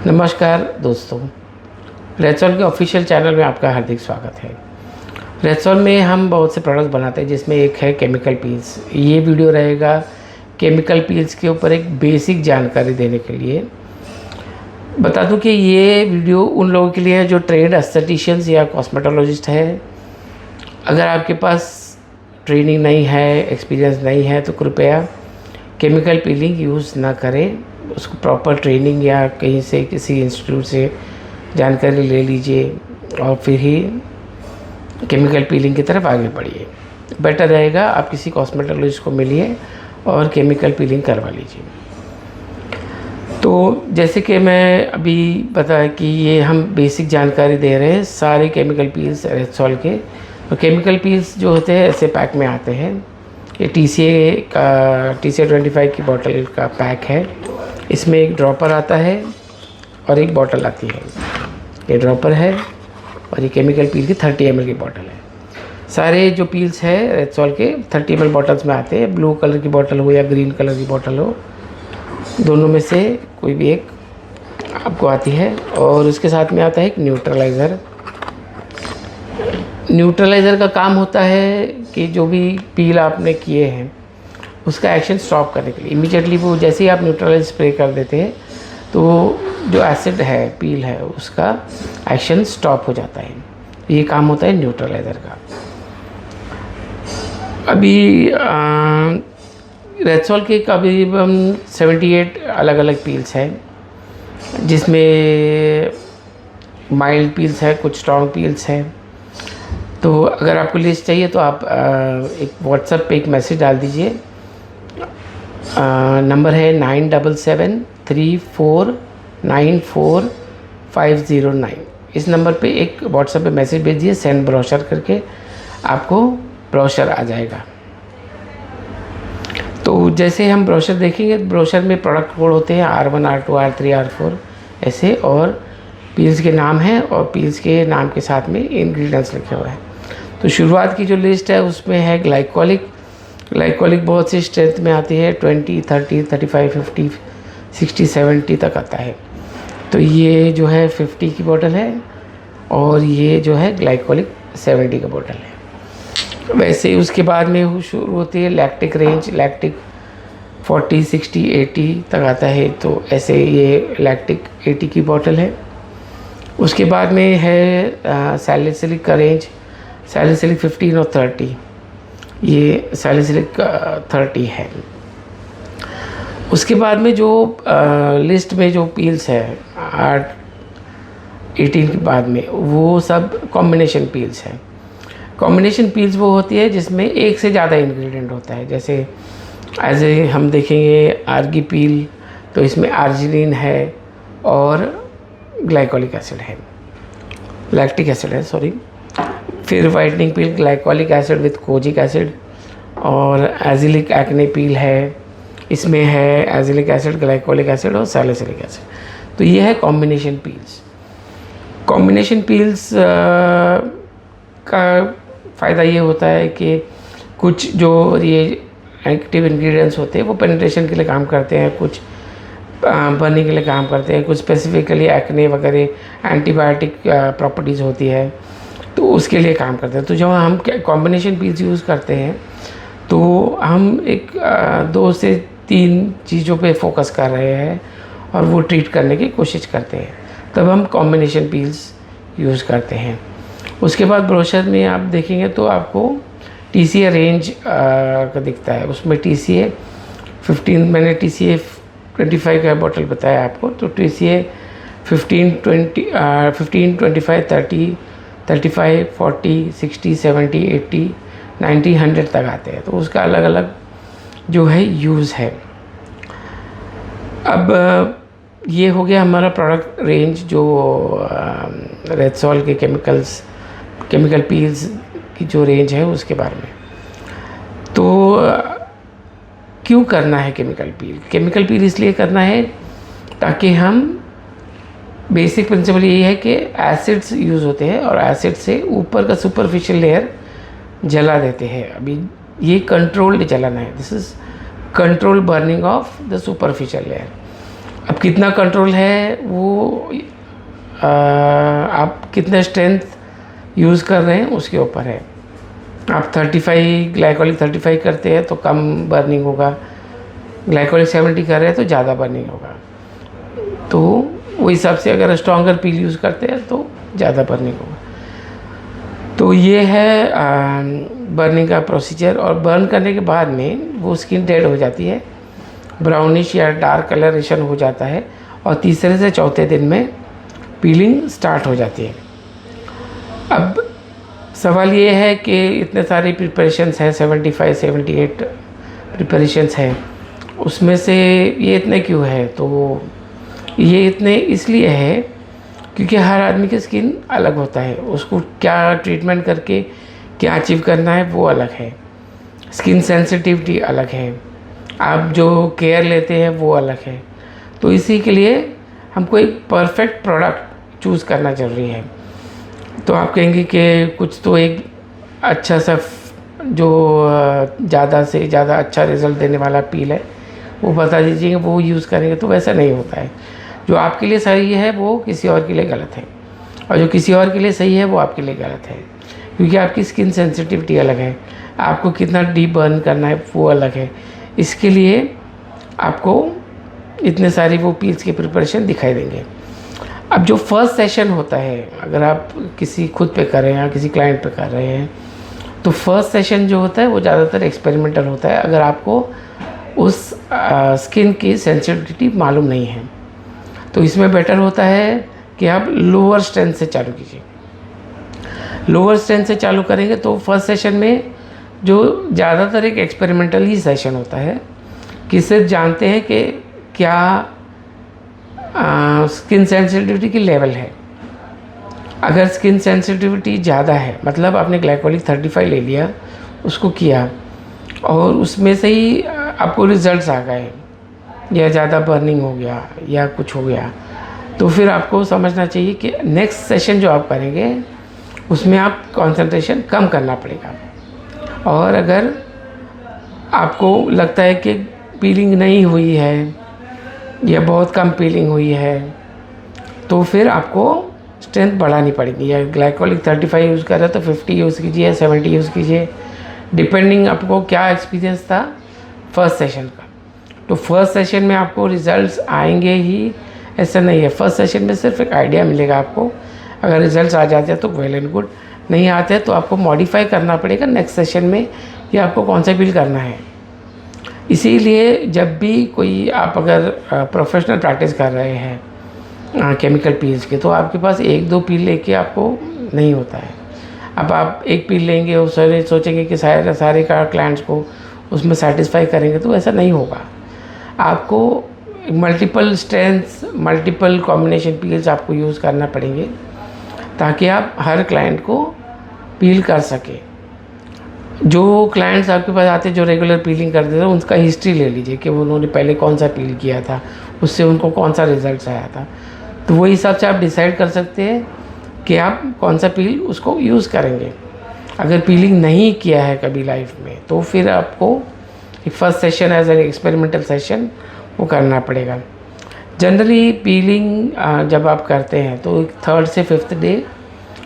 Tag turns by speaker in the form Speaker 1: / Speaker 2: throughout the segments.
Speaker 1: नमस्कार दोस्तों, रेडसोल के ऑफिशियल चैनल में आपका हार्दिक स्वागत है। रेडसोल में हम बहुत से प्रोडक्ट्स बनाते हैं जिसमें एक है केमिकल पील्स। ये वीडियो रहेगा केमिकल पील्स के ऊपर एक बेसिक जानकारी देने के लिए। बता दूं कि ये वीडियो उन लोगों के लिए है जो ट्रेंड एस्थेटिशियंस या कॉस्मेटोलॉजिस्ट है। अगर आपके पास ट्रेनिंग नहीं है, एक्सपीरियंस नहीं है, तो कृपया केमिकल पीलिंग यूज़ ना करें। उसको प्रॉपर ट्रेनिंग या कहीं से किसी इंस्टीट्यूट से जानकारी ले लीजिए और फिर ही केमिकल पीलिंग की तरफ आगे बढ़िए। बेटर रहेगा आप किसी कॉस्मेटोलॉजिस्ट को मिलिए और केमिकल पीलिंग करवा लीजिए। तो जैसे कि मैं अभी बताया कि ये हम बेसिक जानकारी दे रहे हैं सारे केमिकल पील्स रेडसोल के। तो केमिकल पील्स जो होते हैं ऐसे पैक में आते हैं। ये TCA 25 की बोतल का पैक है। इसमें एक ड्रॉपर आता है और एक बोतल आती है। ये ड्रॉपर है और ये केमिकल पील की 30 ml की बोतल है। सारे जो पील्स है रेडसोल के 30 ml बॉटल्स में आते हैं। ब्लू कलर की बोतल हो या ग्रीन कलर की बोतल हो, दोनों में से कोई भी एक आपको आती है। और उसके साथ में आता है एक न्यूट्रलाइज़र। न्यूट्रलाइज़र का काम होता है कि जो भी पील आपने किए हैं उसका एक्शन स्टॉप करने के लिए इमीडिएटली वो जैसे ही आप न्यूट्रलाइज़र स्प्रे कर देते हैं तो जो एसिड है, पील है, उसका एक्शन स्टॉप हो जाता है। ये काम होता है न्यूट्रलाइज़र का। अभी रेडसोल के करीबन 78 अलग अलग पील्स हैं, जिसमें माइल्ड पील्स है, कुछ स्ट्रॉन्ग पील्स हैं। तो अगर आपको लिस्ट चाहिए तो आप एक व्हाट्सएप पे एक मैसेज डाल दीजिए। नंबर है 9773494509। इस नंबर पे एक व्हाट्सएप पे मैसेज भेज दिए सेंड ब्रोशर करके, आपको ब्रोशर आ जाएगा। तो जैसे हम ब्रोशर देखेंगे, ब्रोशर में प्रोडक्ट कोड होते हैं R1 R2 R3 R4 ऐसे, और पील्स के नाम हैं और पील्स के नाम के साथ में इंग्रेडिएंट्स लिखे हुए हैं। तो शुरुआत की जो लिस्ट है उसमें है ग्लाइकोलिक बहुत सी स्ट्रेंथ में आती है, 20, 30, 35, 50, 60, 70 तक आता है। तो ये जो है 50 की बोतल है और ये जो है ग्लाइकोलिक 70 का बोतल है। वैसे ही उसके बाद में शुरू होती है लैक्टिक रेंज। लैक्टिक 40, 60, 80 तक आता है। तो ऐसे ये लैक्टिक 80 की बोतल है। उसके बाद में है सैलिसिलिक का रेंज, सैलिसिलिक 15 और 30। ये सैलिसिलिक 30 है। उसके बाद में जो लिस्ट में जो पील्स है 18 के बाद में, वो सब कॉम्बिनेशन पील्स हैं। कॉम्बिनेशन पील्स वो होती है जिसमें एक से ज़्यादा इंग्रेडिएंट होता है। जैसे ऐसे हम देखेंगे आर्गी पील, तो इसमें आर्जिनिन है और ग्लाइकोलिक एसिड है, लैक्टिक एसिड है, सॉरी। फिर whitening peel glycolic acid with kojic acid, और एजिलिक एक्ने पील है, इसमें है एजिलिक एसिड, ग्लाइकोलिक एसिड और सैलिसिलिक एसिड। तो ये है कॉम्बिनेशन पील्स। कॉम्बिनेशन पील्स का फ़ायदा ये होता है कि कुछ जो ये एक्टिव इंग्रेडिएंट्स होते हैं वो पेनिट्रेशन के लिए काम करते हैं, कुछ बर्निंग के लिए काम करते हैं, कुछ स्पेसिफिकली एक्ने वगैरह एंटीबायोटिक प्रॉपर्टीज़ होती है तो उसके लिए काम करते हैं। तो जब हम कॉम्बिनेशन पील्स यूज़ करते हैं तो हम एक 2 से 3 चीज़ों पे फोकस कर रहे हैं और वो ट्रीट करने की कोशिश करते हैं, तब हम कॉम्बिनेशन पील्स यूज़ करते हैं। उसके बाद ब्रोशर में आप देखेंगे तो आपको TCA रेंज का दिखता है। उसमें TCA 15, मैंने TCA 25 का बोतल बताया आपको। तो TCA 15, 25, 30, 35, 40, 60, 70, 80, 90, 100 तक आते हैं। तो उसका अलग अलग जो है यूज़ है। अब ये हो गया हमारा प्रोडक्ट रेंज, जो रेडसोल के केमिकल पील्स की जो रेंज है उसके बारे में। तो क्यों करना है केमिकल पील इसलिए करना है ताकि हम, बेसिक प्रिंसिपल यही है कि एसिड्स यूज़ होते हैं और एसिड से ऊपर का सुपरफिशियल लेयर जला देते हैं। अभी ये कंट्रोल्ड जलाना है, this is control burning of the superficial layer. अब कितना कंट्रोल है वो आप कितना स्ट्रेंथ यूज़ कर रहे हैं उसके ऊपर है। आप 35 ग्लाइकोलिक 35 करते हैं तो कम बर्निंग होगा, ग्लाइकोलिक 70 कर रहे हैं तो ज़्यादा बर्निंग होगा। तो वो हिसाब से अगर स्ट्रॉन्गर पील यूज़ करते हैं तो ज़्यादा बर्निंग होगा। तो ये है बर्निंग का प्रोसीजर। और बर्न करने के बाद में वो स्किन डेड हो जाती है, ब्राउनिश या डार्क कलरेशन हो जाता है, और तीसरे से चौथे दिन में पीलिंग स्टार्ट हो जाती है। अब सवाल ये है कि इतने सारे प्रिपरेशंस हैं, 75 78 प्रिपरेशंस हैं, उसमें से ये इतने क्यों है? तो ये इतने इसलिए है क्योंकि हर आदमी की स्किन अलग होता है, उसको क्या ट्रीटमेंट करके क्या अचीव करना है वो अलग है, स्किन सेंसिटिविटी अलग है, आप जो केयर लेते हैं वो अलग है। तो इसी के लिए हमको एक परफेक्ट प्रोडक्ट चूज़ करना ज़रूरी है। तो आप कहेंगे कि कुछ तो एक अच्छा सा जो ज़्यादा से ज़्यादा अच्छा रिज़ल्ट देने वाला पील है वो बता दीजिए, वो यूज़ करेंगे। तो वैसा नहीं होता है, जो आपके लिए सही है वो किसी और के लिए गलत है, और जो किसी और के लिए सही है वो आपके लिए गलत है, क्योंकि आपकी स्किन सेंसिटिविटी अलग है, आपको कितना डीप बर्न करना है वो अलग है। इसके लिए आपको इतने सारी वो पील्स की प्रिपरेशन दिखाई देंगे। अब जो फर्स्ट सेशन होता है, अगर आप किसी खुद पे कर रहे हैं या किसी क्लाइंट पे कर रहे हैं, तो फर्स्ट सेशन जो होता है वो ज़्यादातर एक्सपेरिमेंटल होता है। अगर आपको उस स्किन की सेंसिटिविटी मालूम नहीं है तो इसमें बेटर होता है कि आप लोअर स्ट्रेंथ से चालू कीजिए। लोअर स्ट्रेंथ से चालू करेंगे तो फर्स्ट सेशन में जो ज़्यादातर एक एक्सपेरिमेंटल ही सेशन होता है कि सिर्फ जानते हैं कि क्या स्किन सेंसिटिविटी की लेवल है। अगर स्किन सेंसिटिविटी ज़्यादा है, मतलब आपने ग्लाइकोलिक 35 ले लिया, उसको किया और उसमें से ही आपको रिजल्ट्स आ गए या ज़्यादा बर्निंग हो गया या कुछ हो गया, तो फिर आपको समझना चाहिए कि नेक्स्ट सेशन जो आप करेंगे उसमें आप कंसंट्रेशन कम करना पड़ेगा। और अगर आपको लगता है कि पीलिंग नहीं हुई है या बहुत कम पीलिंग हुई है, तो फिर आपको स्ट्रेंथ बढ़ानी पड़ेगी। या ग्लाइकोलिक 35 यूज़ कर रहे हो तो 50 यूज़ कीजिए, 70 यूज़ कीजिए, डिपेंडिंग आपको क्या एक्सपीरियंस था फर्स्ट सेशन का। तो फर्स्ट सेशन में आपको रिज़ल्ट्स आएंगे ही ऐसा नहीं है, फर्स्ट सेशन में सिर्फ एक आइडिया मिलेगा आपको। अगर रिज़ल्ट्स आ जाते हैं तो वेल एंड गुड, नहीं आते हैं तो आपको मॉडिफाई करना पड़ेगा नेक्स्ट सेशन में कि आपको कौन सा पील करना है। इसीलिए जब भी कोई आप अगर प्रोफेशनल प्रैक्टिस कर रहे हैं केमिकल पील्स के, तो आपके पास एक दो पील लेके आपको नहीं होता है। अब आप एक पील लेंगे और सारे सोचेंगे कि सारे का क्लाइंट्स को उसमें सेटिस्फाई करेंगे, तो ऐसा नहीं होगा। आपको multiple strengths, multiple combination peels आपको यूज़ करना पड़ेंगे ताकि आप हर क्लाइंट को पील कर सके। जो क्लाइंट्स आपके पास आते हैं जो रेगुलर पीलिंग करते थे, उनका हिस्ट्री ले लीजिए कि उन्होंने पहले कौन सा पील किया था, उससे उनको कौन सा रिज़ल्ट आया था। तो वही हिसाब से आप डिसाइड कर सकते हैं कि आप कौन सा पील उसको यूज़ करेंगे। अगर पीलिंग नहीं किया है कभी लाइफ में, तो फिर आपको first session as an experimental session वो करना पड़ेगा। जनरली पीलिंग जब आप करते हैं तो थर्ड से फिफ्थ डे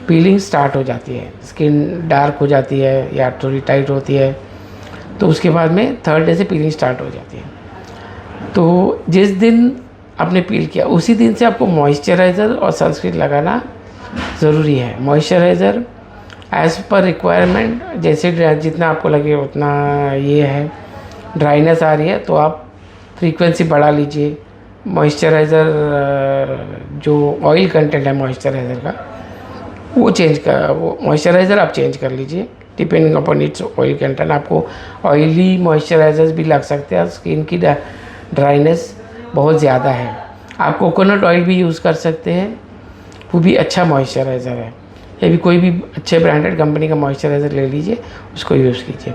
Speaker 1: पीलिंग स्टार्ट हो जाती है, स्किन डार्क हो जाती है या थोड़ी टाइट होती है, तो उसके बाद में थर्ड डे से पीलिंग स्टार्ट हो जाती है। तो जिस दिन आपने पील किया उसी दिन से आपको मॉइस्चराइज़र और सनस्क्रीन लगाना ज़रूरी है। मॉइस्चराइज़र एज़ पर रिक्वायरमेंट, जैसे जितना आपको लगे उतना ये है, ड्राइनेस आ रही है तो आप फ्रीक्वेंसी बढ़ा लीजिए। मॉइस्चराइज़र जो ऑयल कंटेंट है मॉइस्चराइज़र का वो मॉइस्चराइज़र आप चेंज कर लीजिए depending upon its oil content. आपको ऑयली मॉइस्चराइज़र्स भी लग सकते हैं, स्किन की ड्राइनेस बहुत ज़्यादा है, आप कोकोनट ऑयल भी यूज़ कर सकते हैं, वो भी अच्छा मॉइस्चराइज़र है। या भी कोई भी अच्छे ब्रांडेड कंपनी का मॉइस्चराइज़र ले लीजिए, उसको यूज़ कीजिए।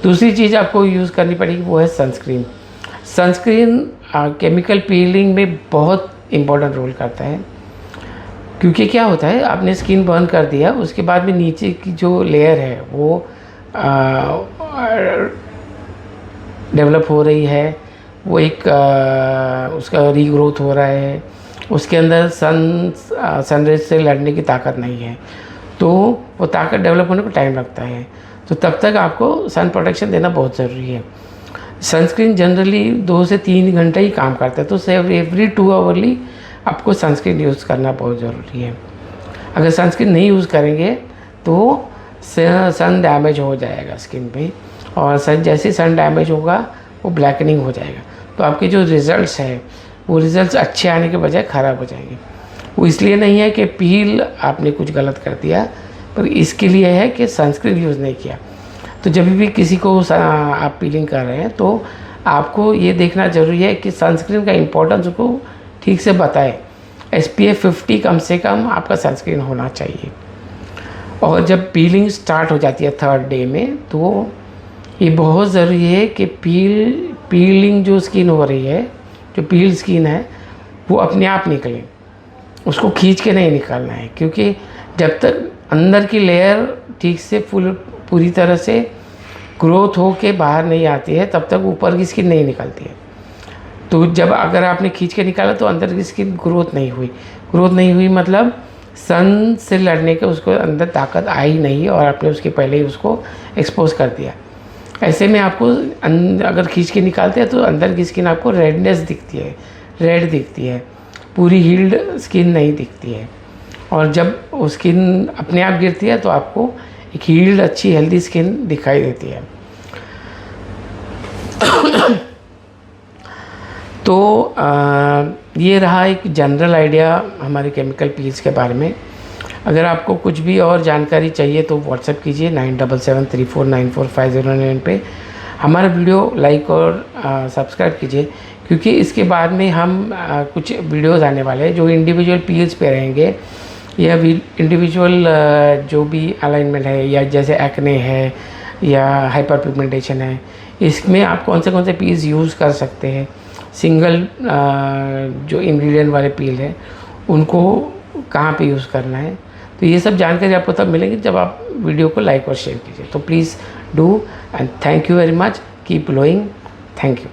Speaker 1: दूसरी चीज़ आपको यूज़ करनी पड़ेगी वो है सनस्क्रीन। सनस्क्रीन केमिकल पीलिंग में बहुत इम्पोर्टेंट रोल करता है, क्योंकि क्या होता है आपने स्किन बर्न कर दिया, उसके बाद में नीचे की जो लेयर है वो डेवलप हो रही है, वो एक उसका रीग्रोथ हो रहा है, उसके अंदर सनरेज से लड़ने की ताकत नहीं है, तो वो ताकत डेवलप होने को टाइम लगता है। तो तब तक आपको सन प्रोटेक्शन देना बहुत ज़रूरी है। सनस्क्रीन जनरली 2 से 3 घंटे ही काम करता है, तो एवरी 2 आवरली आपको सनस्क्रीन यूज़ करना बहुत ज़रूरी है। अगर सनस्क्रीन नहीं यूज़ करेंगे तो सन डैमेज हो जाएगा स्किन पे, और जैसे सन डैमेज होगा वो ब्लैकनिंग हो जाएगा, तो आपके जो रिज़ल्ट्स हैं वो रिज़ल्ट्स अच्छे आने के बजाय ख़राब हो जाएंगे। वो इसलिए नहीं है कि पील आपने कुछ गलत कर दिया, पर इसके लिए है कि सनस्क्रीन यूज़ नहीं किया। तो जब भी किसी को आप पीलिंग कर रहे हैं तो आपको ये देखना ज़रूरी है कि सनस्क्रीन का इम्पोर्टेंस को ठीक से बताएं। SPF 50 कम से कम आपका सनस्क्रीन होना चाहिए। और जब पीलिंग स्टार्ट हो जाती है 3rd डे में, तो ये बहुत ज़रूरी है कि पीलिंग जो स्किन हो रही है, जो पील स्किन है, वो अपने आप निकले, उसको खींच के नहीं निकालना है, क्योंकि जब तक अंदर की लेयर ठीक से पूरी तरह से ग्रोथ हो के बाहर नहीं आती है तब तक ऊपर की स्किन नहीं निकलती है। तो जब अगर आपने खींच के निकाला तो अंदर की स्किन ग्रोथ नहीं हुई मतलब सन से लड़ने के उसको अंदर ताकत आई नहीं, और आपने उसके पहले ही उसको एक्सपोज कर दिया। ऐसे में आपको अगर खींच के निकालते हैं तो अंदर की स्किन आपको रेडनेस दिखती है, रेड दिखती है, पूरी हील्ड स्किन नहीं दिखती है। और जब वो स्किन अपने आप गिरती है तो आपको एक हील्ड अच्छी हेल्दी स्किन दिखाई देती है। तो ये रहा एक जनरल आइडिया हमारे केमिकल पील्स के बारे में। अगर आपको कुछ भी और जानकारी चाहिए तो व्हाट्सएप कीजिए 9773494509 पे। हमारा वीडियो लाइक और सब्सक्राइब कीजिए, क्योंकि इसके बाद में हम कुछ वीडियोस आने वाले हैं जो इंडिविजुअल पील्स पे रहेंगे, या इंडिविजुअल जो भी अलाइनमेंट है, या जैसे एक्ने है या हाइपर पिगमेंटेशन है, इसमें आप कौन से पील्स यूज़ कर सकते हैं। सिंगल जो इंग्रेडिएंट वाले पील है उनको कहाँ पे यूज़ करना है, तो ये सब जानकारी आपको तब मिलेगी जब आप वीडियो को लाइक और शेयर कीजिए। तो please do, and thank you very much, keep glowing, thank you.